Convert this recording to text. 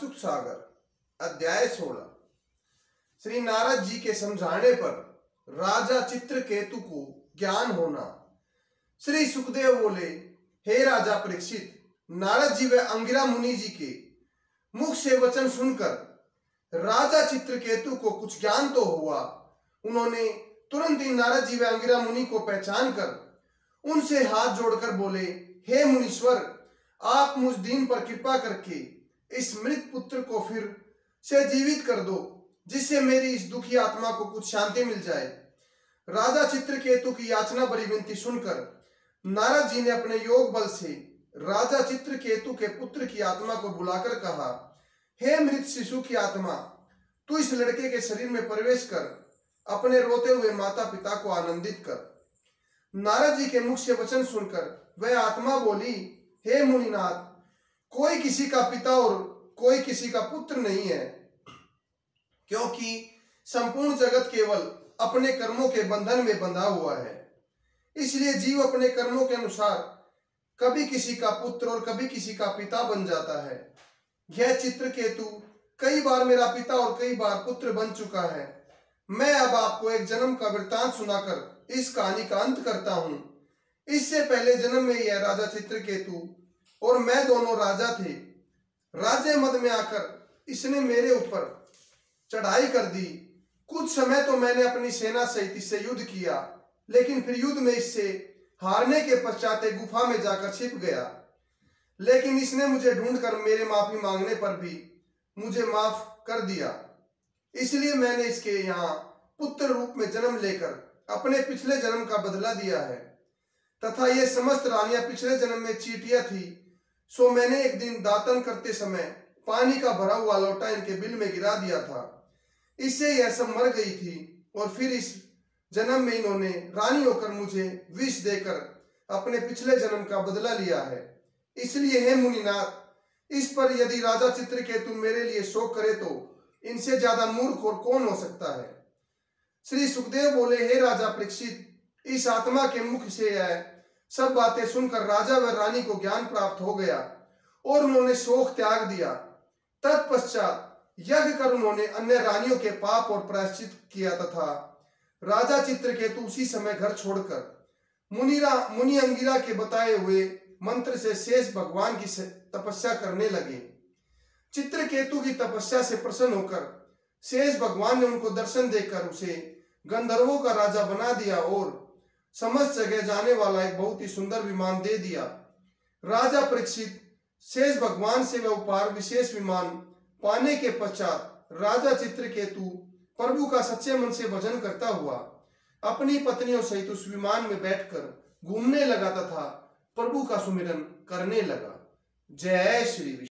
ज्ञानसुख सागर अध्याय 16। श्री नारद जी के समझाने पर राजा चित्रकेतु को ज्ञान होना। श्री सुखदेव बोले, हे राजा परीक्षित, नारद जी व अंगिरा मुनि जी के मुख से वचन सुनकर राजा चित्रकेतु को कुछ ज्ञान तो हुआ। उन्होंने तुरंत ही नारद जी व अंगिरा मुनि को पहचान कर उनसे हाथ जोड़कर बोले, हे मुनीश्वर, आप मुझ दीन पर कृपा करके इस मृत पुत्र को फिर से जीवित कर दो, जिससे मेरी इस दुखी आत्मा को कुछ शांति मिल जाए। राजा चित्रकेतु की याचना बड़ी विनती सुनकर नारद जी ने अपने योग बल से राजा चित्रकेतु के पुत्र की आत्मा को बुलाकर कहा, हे मृत शिशु की आत्मा, तू इस लड़के के शरीर में प्रवेश कर अपने रोते हुए माता पिता को आनंदित कर। नारद जी के मुख से वचन सुनकर वह आत्मा बोली, हे मुनिनाथ, कोई किसी का पिता और कोई किसी का पुत्र नहीं है, क्योंकि संपूर्ण जगत केवल अपने कर्मों के बंधन में बंधा हुआ है। इसलिए जीव अपने कर्मों के अनुसार कभी किसी का पुत्र और कभी किसी का पिता बन जाता है। यह चित्रकेतु कई बार मेरा पिता और कई बार पुत्र बन चुका है। मैं अब आपको एक जन्म का वृत्तांत सुनाकर इस कहानी का अंत करता हूं। इससे पहले जन्म में यह राजा चित्रकेतु और मैं दोनों राजा थे। राज्य मद में आकर इसने मेरे ऊपर चढ़ाई कर दी। कुछ समय तो मैंने अपनी सेना सहित इससे युद्ध किया, लेकिन फिर युद्ध में इससे हारने के पश्चात एक गुफा में जाकर छिप गया। लेकिन इसने मुझे ढूंढकर मेरे माफी मांगने पर भी मुझे माफ कर दिया। इसलिए मैंने इसके यहाँ पुत्र रूप में जन्म लेकर अपने पिछले जन्म का बदला दिया है। तथा ये समस्त रानियां पिछले जन्म में चींटियां थी, सो मैंने एक दिन दातन करते समय पानी का भरा हुआ लोटा इनके बिल में गिरा दिया था। इससे यह सब मर गई थी और फिर इस जन्म में इन्होंने रानी होकर मुझे विष देकर अपने पिछले जन्म का बदला लिया है। इसलिए हे मुनिनाथ, इस पर यदि राजा चित्रकेतु मेरे लिए शोक करे तो इनसे ज्यादा मूर्ख और कौन हो सकता है। श्री सुखदेव बोले, हे राजा परीक्षित, इस आत्मा के मुख से यह सब बातें सुनकर राजा व रानी को ज्ञान प्राप्त हो गया और उन्होंने शोक त्याग दिया। तत्पश्चात यज्ञ कर उन्होंने अन्य रानियों के पाप और प्रायश्चित किया तथा राजा चित्रकेतु उसी समय घर छोड़कर मुनि अंगिरा के बताए हुए मंत्र से शेष भगवान की तपस्या करने लगे। चित्रकेतु की तपस्या से प्रसन्न होकर शेष भगवान ने उनको दर्शन देकर उसे गंधर्वों का राजा बना दिया और समस्त जगह जाने वाला एक बहुत ही सुंदर विमान दे दिया। राजा परीक्षित, शेष भगवान से वह उपहार विशेष विमान पाने के पश्चात राजा चित्रकेतु प्रभु का सच्चे मन से भजन करता हुआ अपनी पत्नियों सहित उस विमान में बैठकर घूमने लगा तथा प्रभु का सुमिरन करने लगा। जय श्री विष्णु।